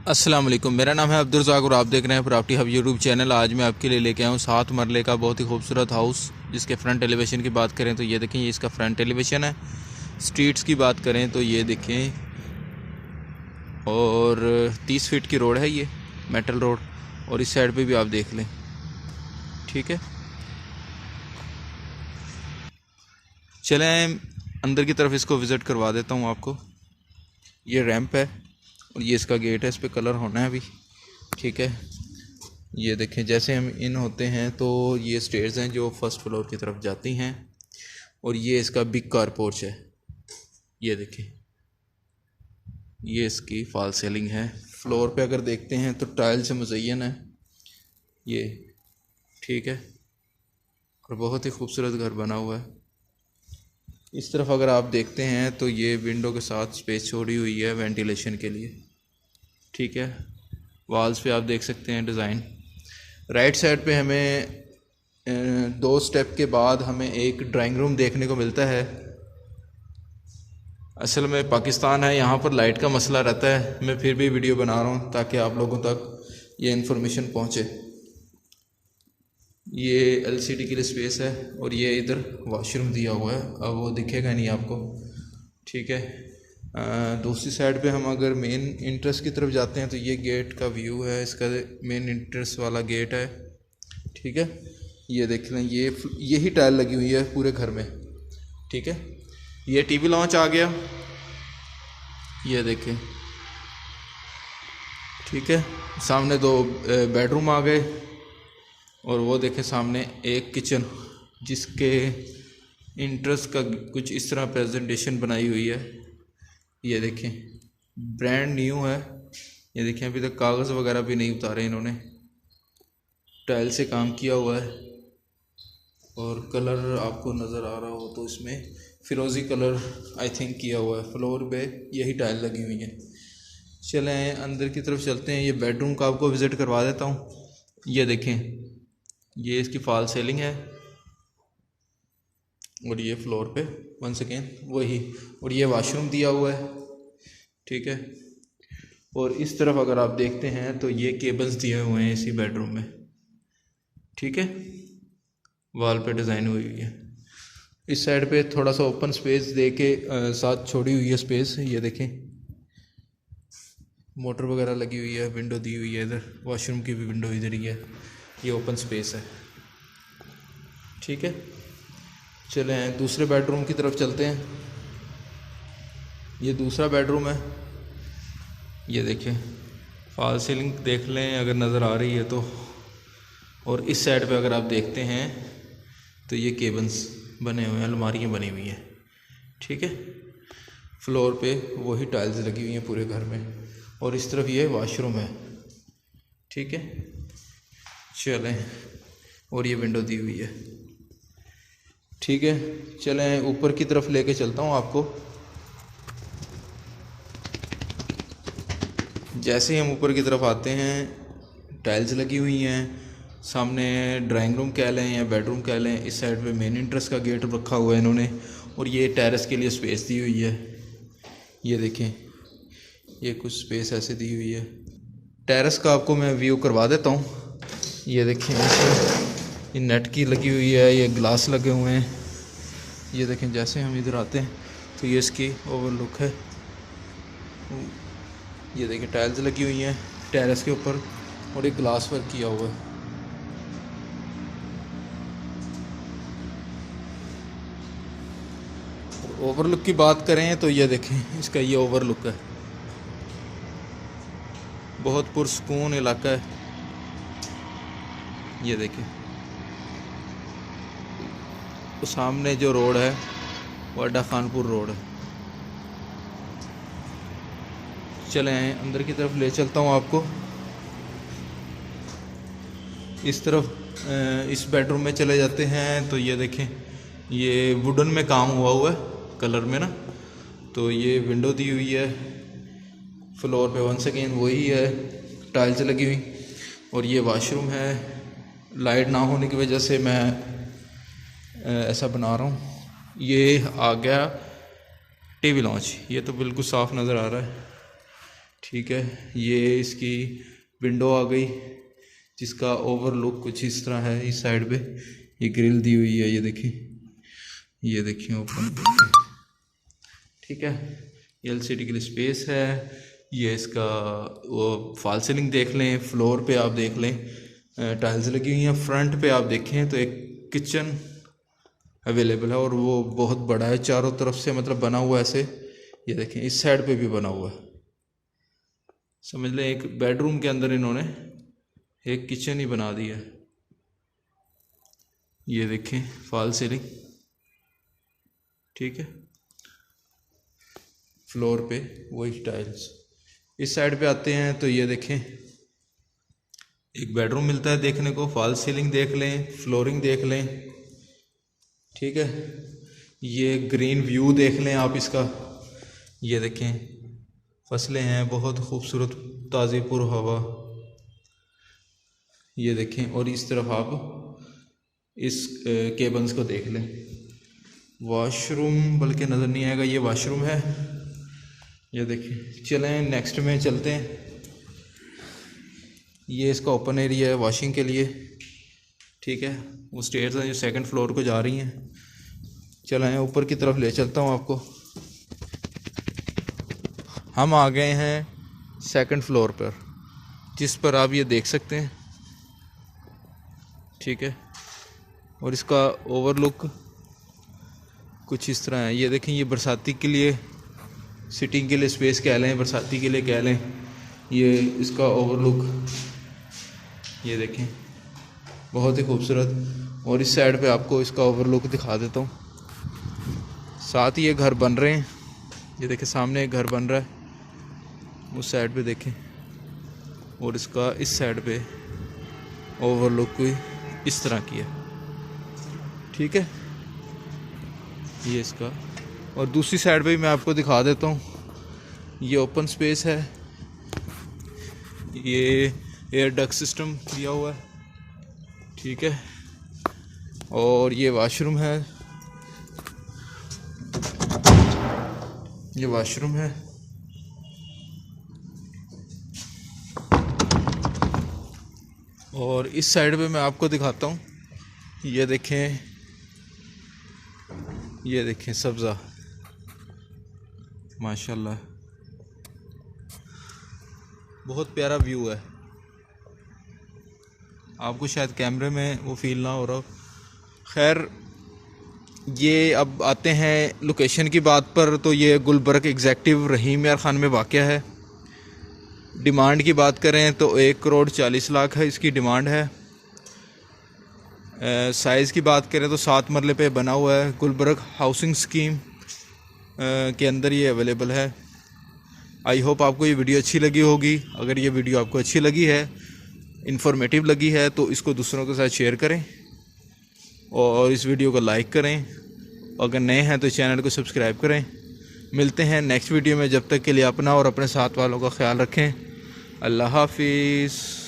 अस्सलाम वालेकुम। मेरा नाम है अब्दुल रज़ाक और आप देख रहे हैं प्रॉपर्टी हब यूट्यूब चैनल। आज मैं आपके लिए लेके आया हूँ 7 मरले का बहुत ही खूबसूरत हाउस, जिसके फ्रंट एलिवेशन की बात करें तो ये देखें, ये इसका फ्रंट एलिवेशन है। स्ट्रीट्स की बात करें तो ये देखें, और 30 फीट की रोड है, ये मेटल रोड। और इस साइड पे भी आप देख लें, ठीक है। चलें अंदर की तरफ, इसको विज़िट करवा देता हूँ आपको। ये रैंप है और ये इसका गेट है, इस पर कलर होना है अभी, ठीक है। ये देखें, जैसे हम इन होते हैं तो ये स्टेयर्स हैं जो फर्स्ट फ्लोर की तरफ जाती हैं, और ये इसका बिग कार पोर्च है। ये देखें, ये इसकी फॉल सीलिंग है। फ्लोर पे अगर देखते हैं तो टाइल से मुज़य्यन है ये, ठीक है। और बहुत ही खूबसूरत घर बना हुआ है। इस तरफ अगर आप देखते हैं तो ये विंडो के साथ स्पेस छोड़ी हुई है वेंटिलेशन के लिए, ठीक है। वॉल्स पे आप देख सकते हैं डिज़ाइन। राइट साइड पे हमें 2 स्टेप के बाद हमें एक ड्राइंग रूम देखने को मिलता है। असल में पाकिस्तान है, यहाँ पर लाइट का मसला रहता है। मैं फिर भी वीडियो बना रहा हूँ ताकि आप लोगों तक ये इन्फॉर्मेशन पहुँचे। ये एलसीडी के लिए स्पेस है, और ये इधर वॉशरूम दिया हुआ है। अब वो दिखेगा नहीं आपको, ठीक है। दूसरी साइड पे हम अगर मेन इंट्रेंस की तरफ जाते हैं तो ये गेट का व्यू है, इसका मेन इंट्रेंस वाला गेट है, ठीक है। ये देख लें, यही टाइल लगी हुई है पूरे घर में, ठीक है। ये टीवी लॉन्च आ गया, ये देखें, ठीक है। सामने 2 बेडरूम आ गए, और वो देखें सामने एक किचन, जिसके इंट्रेंस का कुछ इस तरह प्रेजेंटेशन बनाई हुई है। ये देखें, ब्रांड न्यू है। ये देखें, अभी तक कागज़ वगैरह भी नहीं उतारे इन्होंने, टाइल से काम किया हुआ है। और कलर आपको नज़र आ रहा हो तो इसमें फ़िरोज़ी कलर आई थिंक किया हुआ है। फ्लोर पे यही टाइल लगी हुई है। चलें अंदर की तरफ चलते हैं। ये बेडरूम का आपको विज़िट करवा देता हूँ। ये देखें, ये इसकी फॉल सीलिंग है, और ये फ्लोर पे वन सेकेंड वही, और ये वॉशरूम दिया हुआ है, ठीक है। और इस तरफ अगर आप देखते हैं तो ये केबल्स दिए हुए हैं इसी बेडरूम में, ठीक है। वॉल पे डिज़ाइन हुई हुई है। इस साइड पे थोड़ा सा ओपन स्पेस दे के साथ छोड़ी हुई है स्पेस। ये देखें, मोटर वगैरह लगी हुई है, विंडो दी हुई है इधर, वॉशरूम की भी विंडो इधर ही है। ये ओपन स्पेस है, ठीक है। चलें दूसरे बेडरूम की तरफ चलते हैं। ये दूसरा बेडरूम है। ये देखें, फॉल सीलिंग देख लें अगर नज़र आ रही है तो। और इस साइड पे अगर आप देखते हैं तो ये केबल्स बने हुए हैं, अलमारियाँ बनी हुई हैं, ठीक है। फ्लोर पे वही टाइल्स लगी हुई हैं पूरे घर में, और इस तरफ ये वॉशरूम है, ठीक है। चलें, और ये विंडो दी हुई है, ठीक है। चलें ऊपर की तरफ लेके चलता हूँ आपको। जैसे ही हम ऊपर की तरफ आते हैं, टाइल्स लगी हुई हैं। सामने ड्राइंग रूम कह लें या बेडरूम कह लें, इस साइड पे मेन इंट्रेंस का गेट रखा हुआ है इन्होंने, और ये टेरेस के लिए स्पेस दी हुई है। ये देखें, ये कुछ स्पेस ऐसे दी हुई है। टेरेस का आपको मैं व्यू करवा देता हूँ। ये देखें, ये नेट की लगी हुई है, ये ग्लास लगे हुए हैं। ये देखें, जैसे हम इधर आते हैं तो ये इसकी ओवरलुक है। ये देखिए, टाइल्स लगी हुई हैं टेरेस के ऊपर, और एक ग्लास वर्क किया हुआ है। ओवरलुक की बात करें तो ये देखें, इसका ये ओवरलुक है। बहुत पुरसकून इलाका है। ये देखें, तो सामने जो रोड है वो अड्डा खानपुर रोड है। चलें अंदर की तरफ ले चलता हूँ आपको। इस तरफ इस बेडरूम में चले जाते हैं तो ये देखें, ये वुडन में काम हुआ है कलर में ना। तो ये विंडो दी हुई है। फ्लोर पे वन सेकेंड वही है, टाइल्स लगी हुई, और ये वॉशरूम है। लाइट ना होने की वजह से मैं ऐसा बना रहा हूँ। ये आ गया टीवी लॉन्च, ये तो बिल्कुल साफ़ नज़र आ रहा है। ठीक है, ये इसकी विंडो आ गई जिसका ओवरलुक कुछ इस तरह है। इस साइड पे ये ग्रिल दी हुई है, ये देखिए ओपन करके। ठीक है, एलसीडी के लिए स्पेस है। ये इसका वो फॉल सीलिंग देख लें, फ्लोर पे आप देख लें टाइल्स लगी हुई हैं। फ्रंट पे आप देखें तो एक किचन अवेलेबल है और वो बहुत बड़ा है, चारों तरफ से मतलब बना हुआ ऐसे। ये देखें इस साइड पे भी बना हुआ है, समझ लें एक बेडरूम के अंदर इन्होंने एक किचन ही बना दिया। ये देखें फॉल सीलिंग, ठीक है, फ्लोर पे वही टाइल्स। इस साइड पे आते हैं तो ये देखें एक बेडरूम मिलता है देखने को। फॉल सीलिंग देख लें, फ्लोरिंग देख लें, ठीक है। ये ग्रीन व्यू देख लें आप इसका। ये देखें फसलें हैं, बहुत खूबसूरत ताज़ी पुर हवा। ये देखें और इस तरफ आप इस केबल्स को देख लें। वॉशरूम बल्कि नज़र नहीं आएगा, ये वॉशरूम है। ये देखें, चलें नेक्स्ट में चलते हैं। ये इसका ओपन एरिया है वॉशिंग के लिए, ठीक है। वो स्टेयर्स हैं जो सेकंड फ्लोर को जा रही हैं। चलें ऊपर की तरफ ले चलता हूँ आपको। हम आ गए हैं सेकंड फ्लोर पर, जिस पर आप ये देख सकते हैं, ठीक है। और इसका ओवरलुक कुछ इस तरह है। ये देखें, ये बरसाती के लिए, सिटिंग के लिए स्पेस कह लें, बरसाती के लिए कह लें। ये इसका ओवरलुक ये देखें, बहुत ही खूबसूरत। और इस साइड पे आपको इसका ओवरलुक दिखा देता हूँ। साथ ही ये घर बन रहे हैं, ये देखें सामने एक घर बन रहा है, उस साइड पे देखें। और इसका इस साइड पे ओवरलुक कोई इस तरह की है, ठीक है। ये इसका, और दूसरी साइड पे भी मैं आपको दिखा देता हूँ। ये ओपन स्पेस है, ये एयर डक्ट सिस्टम दिया हुआ है, ठीक है। और ये वॉशरूम है, ये वॉशरूम है। और इस साइड पे मैं आपको दिखाता हूँ। ये देखें, ये देखें सब्ज़ा, माशाल्लाह बहुत प्यारा व्यू है। आपको शायद कैमरे में वो फील ना हो रहा हो। खैर, ये अब आते हैं लोकेशन की बात पर। तो ये गुलबर्ग एग्जैक्टिव रहीम यार ख़ान में वाक़या है। डिमांड की बात करें तो 1,40,00,000 है इसकी डिमांड है। साइज़ की बात करें तो 7 मरले पे बना हुआ है। गुलबर्ग हाउसिंग स्कीम के अंदर ये अवेलेबल है। आई होप आपको ये वीडियो अच्छी लगी होगी। अगर ये वीडियो आपको अच्छी लगी है, इन्फॉर्मेटिव लगी है, तो इसको दूसरों के साथ शेयर करें और इस वीडियो को लाइक करें। अगर नए हैं तो चैनल को सब्सक्राइब करें। मिलते हैं नेक्स्ट वीडियो में, जब तक के लिए अपना और अपने साथ वालों का ख्याल रखें। अल्लाह हाफिज़।